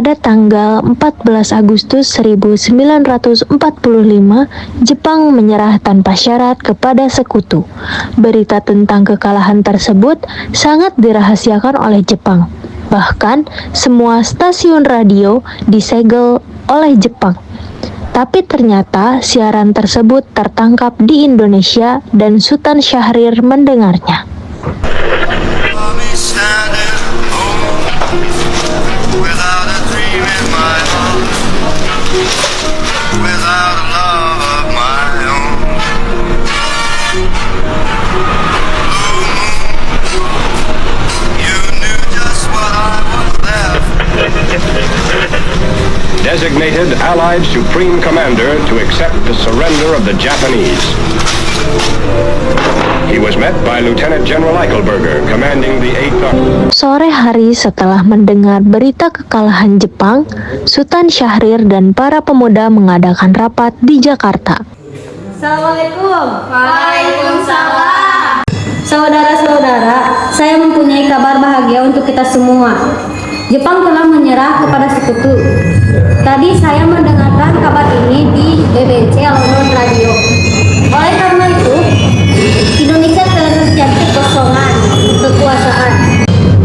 pada tanggal 14 Agustus 1945, Jepang menyerah tanpa syarat kepada sekutu. Berita tentang kekalahan tersebut sangat dirahasiakan oleh Jepang. Bahkan, semua stasiun radio disegel oleh Jepang. Tapi ternyata siaran tersebut tertangkap di Indonesia dan Sultan Syahrir mendengarnya. Designated Allied Supreme Commander to accept the surrender of the Japanese. He was met by Lieutenant General Eichelberger, commanding the 8th Army. Sore hari setelah mendengar berita kekalahan Jepang, Sultan Syahrir dan para pemuda mengadakan rapat di Jakarta. Assalamualaikum. Waalaikumsalam. Saudara-saudara, saya mempunyai kabar bahagia untuk kita semua. Jepang telah menyerah kepada sekutu. Tadi saya mendengarkan kabar ini di BBC London Radio. Oleh karena itu, Indonesia terjadi kekosongan kekuasaan.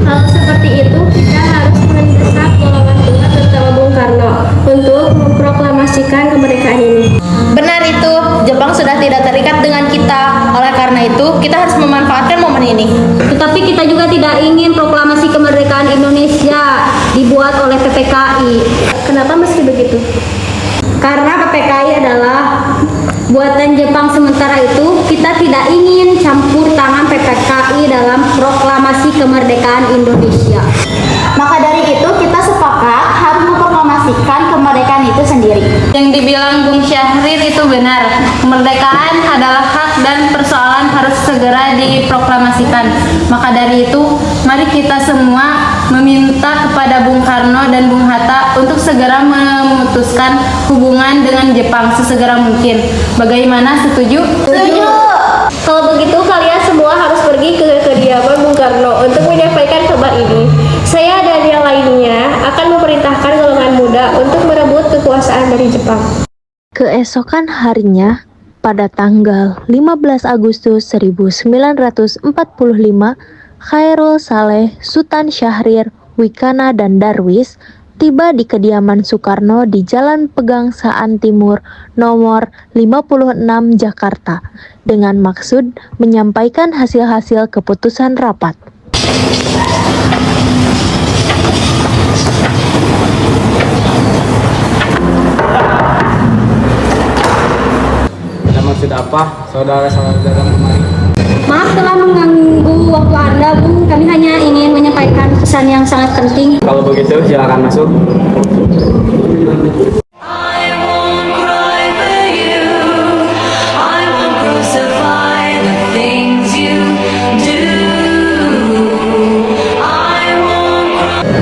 Hal seperti itu kita harus mendesak golongan tua terutama Bung Karno untuk memproklamasikan kemerdekaan ini. Benar itu, Jepang sudah tidak terikat dengan kita. Oleh karena itu, kita harus memanfaatkan momen ini. Tetapi kita juga tidak ingin proklamasi kemerdekaan Indonesia dibuat oleh PPKI. Kenapa meski begitu? Karena PPKI adalah buatan Jepang, sementara itu kita tidak ingin campur tangan PPKI dalam proklamasi kemerdekaan Indonesia. Maka dari itu, kita sepakat harus memproklamasikan kemerdekaan itu sendiri. Yang dibilang Bung Syahrir itu benar. Kemerdekaan adalah hak dan persoalan harus segera diproklamasikan. Maka dari itu, mari kita semua meminta kepada Bung Karno dan Bung Hatta untuk segera memutuskan hubungan dengan Jepang sesegera mungkin. Bagaimana, setuju? Setuju. Kalau begitu kalian semua harus pergi ke kediaman Bung Karno untuk menyampaikan kabar ini. Saya dan yang lainnya akan memerintahkan golongan muda untuk merebut kekuasaan dari Jepang. Keesokan harinya, pada tanggal 15 Agustus 1945, Khairul Saleh, Sultan Syahrir, Wikana, dan Darwis tiba di kediaman Soekarno di Jalan Pegangsaan Timur nomor 56 Jakarta dengan maksud menyampaikan hasil-hasil keputusan rapat. Maksud apa, saudara-saudara kemari? Maaf telah mengganggu waktu Anda, Bung. Kami hanya ingin menyampaikan pesan yang sangat penting. Kalau begitu, silakan masuk.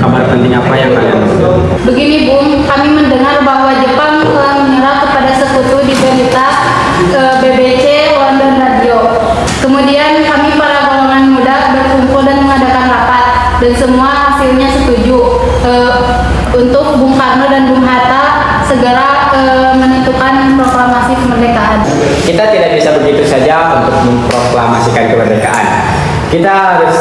Kabar penting apa yang kalian maksud? Begini Bung, kami mendengar bahwa Jepang telah menyerah kepada sekutu di berita BBC London Radio. Kemudian kami para golongan muda berkumpul dan mengadakan rapat, dan semua hasilnya setuju untuk Bung Karno dan Bung Hatta segera menentukan proklamasi kemerdekaan. Kita tidak bisa begitu saja untuk memproklamasikan kemerdekaan. Kita harus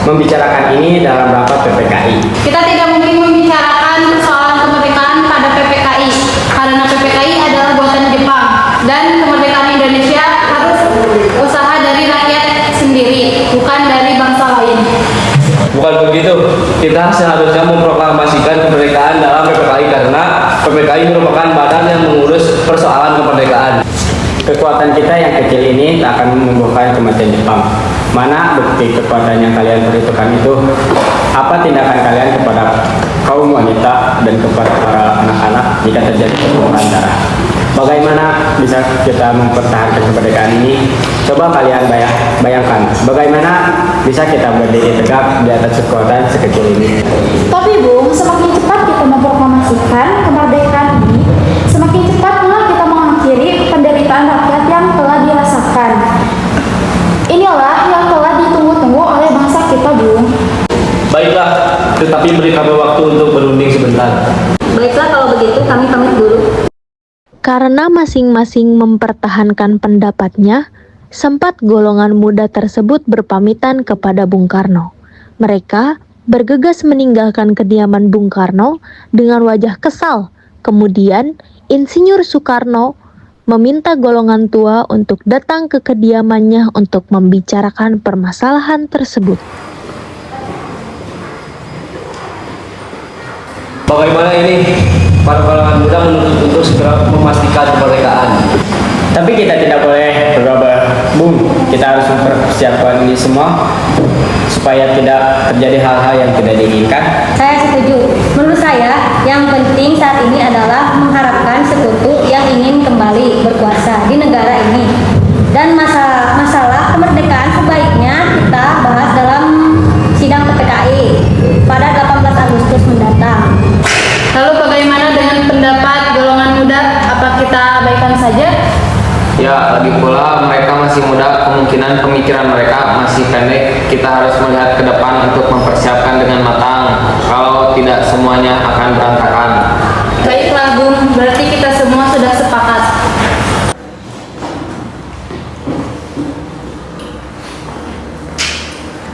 membicarakan ini dalam rapat PPKI. Kita tidak mungkin membicarakan persoalan kemerdekaan pada PPKI, karena PPKI adalah buatan Jepang, dan kemerdekaan Indonesia harus usaha dari rakyat sendiri, bukan dari bangsa lain. Bukan begitu, kita seharusnya memproklamasikan kemerdekaan dalam PPKI karena PPKI merupakan badan yang mengurus persoalan kemerdekaan. Kekuatan kita yang kecil ini tak akan membuahkan kematian Jepang. Mana bukti kekuatan yang kalian perhitungkan itu? Apa tindakan kalian kepada kaum wanita dan kepada para anak-anak jika terjadi pertumpahan darah? Bagaimana bisa kita mempertahankan kemerdekaan ini? Coba kalian bayangkan, bagaimana bisa kita berdiri tegak di atas kekuatan sekecil ini? Tapi Bung, semakin cepat kita memproklamasikan kemerdekaan ini, semakin cepat pula kita mengakhiri penderitaan rakyat yang telah dirasakan. Inilah yang telah ditunggu-tunggu oleh bangsa kita, Bung. Baiklah, tetapi beri kami waktu untuk berunding sebentar. Baiklah kalau begitu kami pamit dulu. Karena masing-masing mempertahankan pendapatnya, sempat golongan muda tersebut berpamitan kepada Bung Karno. Mereka bergegas meninggalkan kediaman Bung Karno dengan wajah kesal. Kemudian, Insinyur Soekarno meminta golongan tua untuk datang ke kediamannya untuk membicarakan permasalahan tersebut. Bagaimana ini? Para golongan muda menuntut untuk segera memastikan kemerdekaan. Tapi kita tidak boleh berubah, Bung. Kita harus mempersiapkan ini semua supaya tidak terjadi hal-hal yang tidak diinginkan. Saya setuju. Menurut saya, yang penting saat ini adalah mengharapkan sekutu yang ingin kembali berkuasa di negara ini. Dan masalah kemerdekaan sebaiknya kita bahas dalam sidang PPKI pada 18 Agustus mendatang. Lalu bagaimana dengan pendapat golongan muda? Apa kita abaikan saja? Ya, lagi pula mereka masih muda, kemungkinan pemikiran mereka masih pendek. Kita harus melihat ke depan untuk mempersiapkan dengan matang. Kalau tidak, semuanya akan berantakan. Baiklah, Bung. Berarti kita semua sudah sepakat.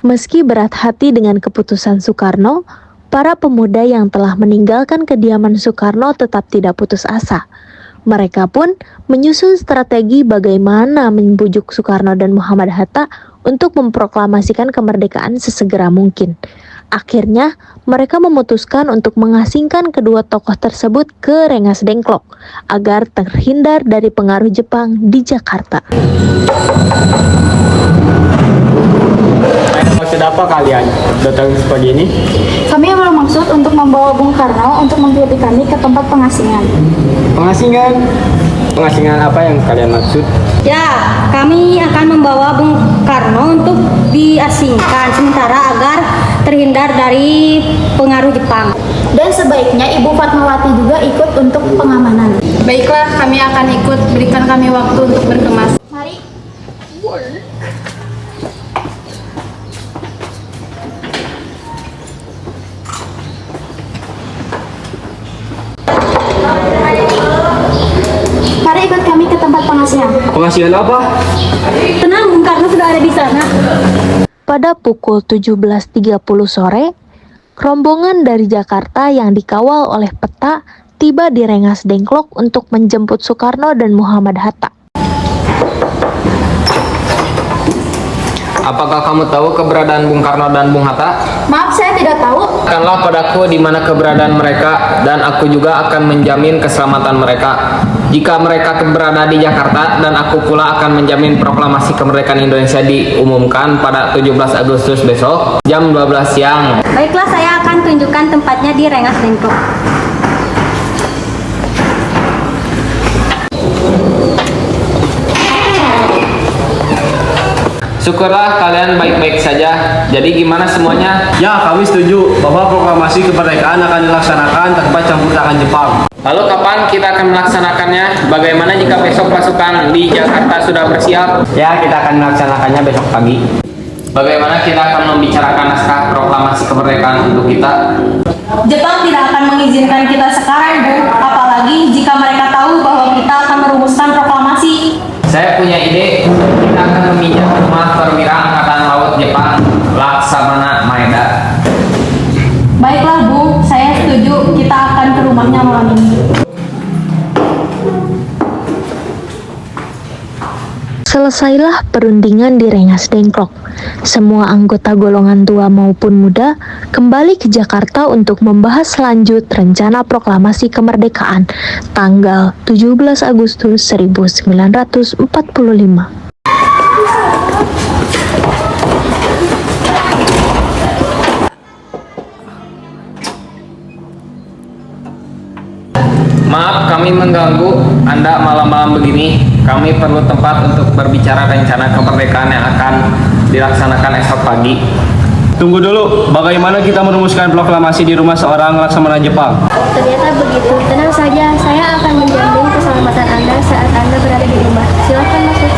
Meski berat hati dengan keputusan Soekarno, para pemuda yang telah meninggalkan kediaman Soekarno tetap tidak putus asa. Mereka pun menyusun strategi bagaimana membujuk Soekarno dan Muhammad Hatta untuk memproklamasikan kemerdekaan sesegera mungkin. Akhirnya, mereka memutuskan untuk mengasingkan kedua tokoh tersebut ke Rengas Dengklok agar terhindar dari pengaruh Jepang di Jakarta. Maksud apa kalian datang seperti ini? Kami bermaksud untuk membawa Bung Karno untuk mengikuti kami ke tempat pengasingan. Pengasingan? Pengasingan apa yang kalian maksud? Ya, kami akan membawa Bung Karno untuk diasingkan sementara agar terhindar dari pengaruh Jepang. Dan sebaiknya Ibu Fatmawati juga ikut untuk pengamanan. Baiklah, kami akan ikut. Berikan kami waktu untuk berkemas. Mari. Mari ikut kami ke tempat pengasihan. Pengasihan apa? Tenang, Bung Karno sudah ada di sana. Pada pukul 17.30 sore, rombongan dari Jakarta yang dikawal oleh peta tiba di Rengas Dengklok untuk menjemput Soekarno dan Muhammad Hatta. Apakah kamu tahu keberadaan Bung Karno dan Bung Hatta? Maaf, saya tidak tahu. Katakanlah padaku di mana keberadaan mereka, dan aku juga akan menjamin keselamatan mereka. Jika mereka berada di Jakarta, dan aku pula akan menjamin proklamasi kemerdekaan Indonesia diumumkan pada 17 Agustus besok, jam 12 siang. Baiklah, saya akan tunjukkan tempatnya di Rengas Dengklok. Syukurlah kalian baik-baik saja. Jadi gimana semuanya? Ya, kami setuju bahwa proklamasi kemerdekaan akan dilaksanakan tanpa campur tangan Jepang. Lalu kapan kita akan melaksanakannya? Bagaimana jika besok pasukan di Jakarta sudah bersiap? Ya, kita akan melaksanakannya besok pagi. Bagaimana kita akan membicarakan naskah proklamasi kemerdekaan untuk kita? Jepang tidak akan mengizinkan kita sekarang, Bu. Apalagi jika mereka tahu bahwa kita akan merumuskan proklamasi. Saya punya ide, kita akan meminjam rumah perwira Angkatan Laut Jepang, Laksamana Maeda. Baiklah, Bu. Saya setuju. Kita akan ke rumahnya malam ini. Selesailah perundingan di Rengas Dengklok. Semua anggota golongan tua maupun muda kembali ke Jakarta untuk membahas lanjut rencana proklamasi kemerdekaan tanggal 17 Agustus 1945. Maaf kami mengganggu Anda malam-malam begini. Kami perlu tempat untuk berbicara rencana kemerdekaan yang akan dilaksanakan esok pagi. Tunggu dulu, bagaimana kita merumuskan proklamasi di rumah seorang laksamana Jepang? Ternyata begitu. Tenang saja, saya akan menjamin keselamatan Anda saat Anda berada di rumah. Silakan masuk.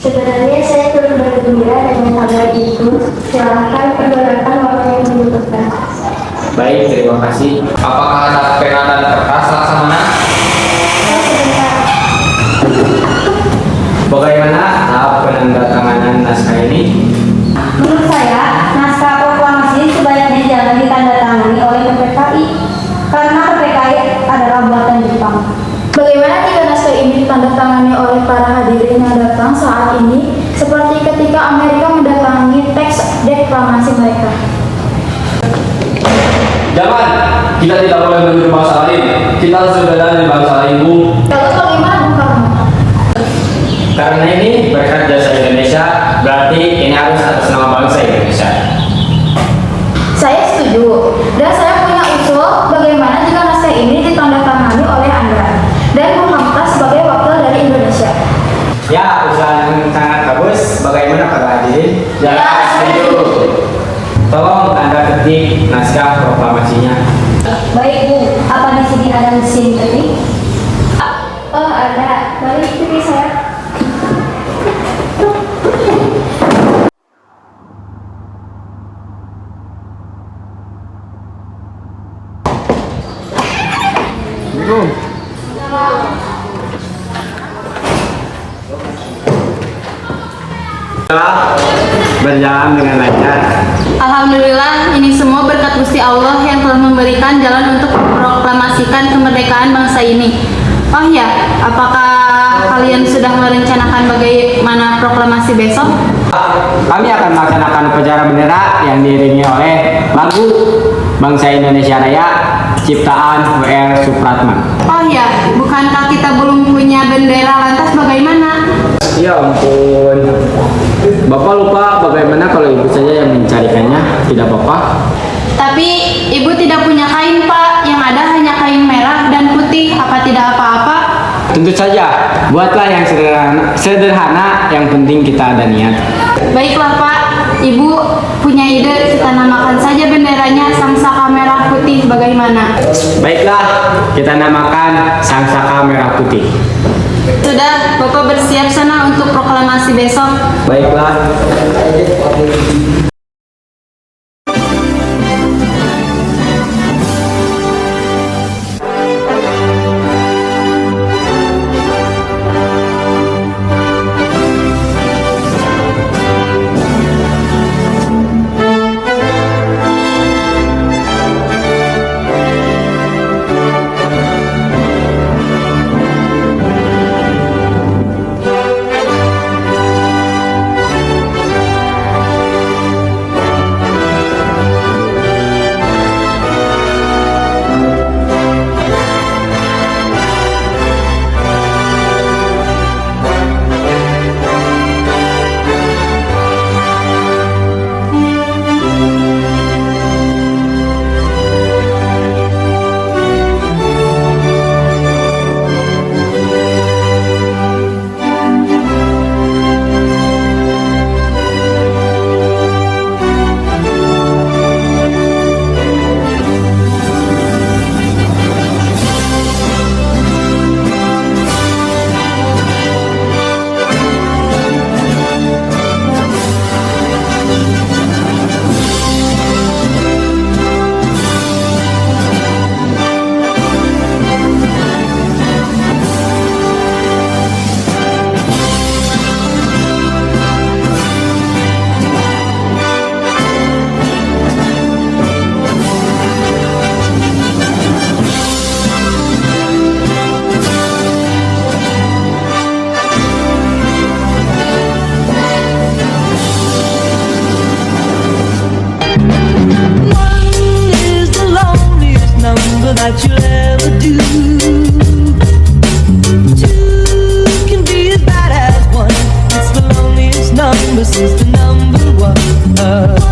Sebenarnya saya turut bergembira dengan kabar itu. Silakan pergunakan waktu yang dibutuhkan. proklamasi. Apakah ada pena dan kertas, Laksamana? Bagaimana tahap penandatanganan naskah ini? Menurut saya, naskah proklamasi sebaiknya jangan ditandatangani oleh PPKI karena PPKI adalah buatan Jepang. Bagaimana jika naskah ini ditandatangani oleh para hadirin yang datang saat ini, seperti ketika Amerika mendatangi teks deklamasi mereka? Jangan, kita tidak boleh menuduh bangsa lain. Kita harus berbeda dari bangsa lain, Bu. Lalu bagaimana Bung Karno? Karena ini berkat jasa Indonesia, berarti ini harus atas nama bangsa Indonesia. Saya setuju, dan saya punya usul bagaimana jika naskah ini ditandatangani oleh Anda dan Muhammad sebagai wakil dari Indonesia. Ya, usulan yang sangat bagus. Bagaimana para hadirin? Ya, setuju. Tolong Anda ketik naskah proklamasinya. Baik Bu, apa di sini ada mesin ketik? Oh, ada. Mari ikuti saya. Berjalan dengan lancar. Alhamdulillah, ini semua berkat Gusti Allah yang telah memberikan jalan untuk memproklamasikan kemerdekaan bangsa ini. Oh ya, apakah kalian sudah merencanakan bagaimana proklamasi besok? Kami akan melaksanakan upacara bendera yang diiringi oleh lagu Bangsa Indonesia Raya ciptaan W.R. Supratman. Oh ya, bukankah kita belum punya bendera, lantas bagaimana? Ya ampun. Bapak lupa bagaimana kalau ibu saja yang mencarikannya, tidak apa-apa. Tapi ibu tidak punya kain, Pak. Yang ada hanya kain merah dan putih. Apa tidak apa-apa? Tentu saja, buatlah yang sederhana, yang penting kita ada niat. Baiklah, Pak. Ibu punya ide, kita namakan saja benderanya Sangsaka Merah Putih. Bagaimana? Baiklah, kita namakan Sangsaka Merah Putih. Sudah, Bapak bersiap sana untuk proklamasi besok. Baiklah. that you'll ever do. Two can be as bad as one. It's the loneliest number since the number one.